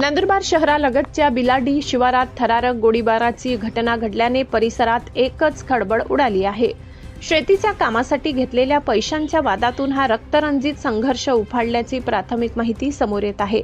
नंदुरबार शहरालगतच्या बिलाडी शिवारात थरारक गोळीबाराची घटना घडल्याने परिसरात एकच खळबळ उडाली आहे। शेतीच्या कामासाठी घेतलेल्या पैशांच्या वादातून हा रक्तरंजित संघर्ष उफाळल्याची प्राथमिक माहिती समोर येत आहे।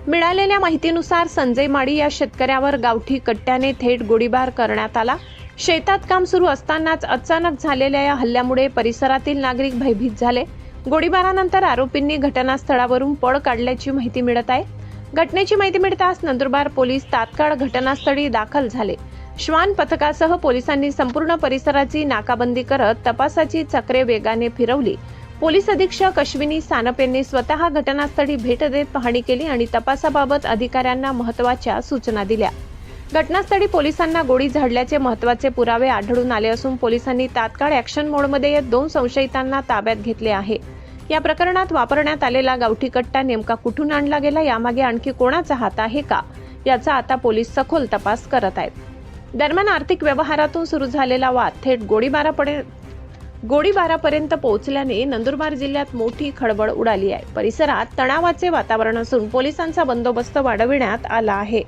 मिळालेल्या माहितीनुसार संजय माडी या शेतकऱ्यावर गावठी कट्ट्याने थेट गोळीबार करण्यात आला। शेतात काम सुरू असतानाच अचानक झालेल्या या हल्ल्यामुळे परिसरातील नागरिक भयभीत झाले। गोळीबारानंतर आरोपींनी घटनास्थळावरून पळ काढल्याची माहिती मिळत आहे। घटनेची माहिती मिळताच नंदुरबार पोलीस तात्काळ घटनास्थळी दाखल झाले। श्वान पथकासह पोलिसांनी संपूर्ण परिसराची नाकाबंदी करत तपासाची चक्रे वेगाने फिरवली। पोलीस अधीक्षक अश्विनी सानप यांनी स्वतः घटनास्थळी भेट देत पाहणी केली आणि तपासाबाबत अधिकाऱ्यांना महत्त्वाच्या सूचना दिल्या। घटनास्थळी पोलिसांना गोळी झाडल्याचे महत्त्वाचे पुरावे आढळून आले असून पोलिसांनी तात्काळ ॲक्शन मोडमध्ये येत 2 संशयितांना ताब्यात घेतले आहे। या प्रकरणात वापरण्यात आलेला गावठी कट्टा नेमका कुठून आणला गेला, यामागे आणखी कोणाचा हात आहे का, याचा आता पोलीस सखोल तपास करत आहेत। दरम्यान आर्थिक व्यवहारातून सुरू झालेला वाद थेट गोळीबारापर्यंत पोहोचल्याने नंदुरबार जिल्ह्यात मोठी खळबळ उडाली आहे। परिसरात तणावाचे वातावरण असून पोलिसांचा बंदोबस्त वाढविण्यात आला आहे।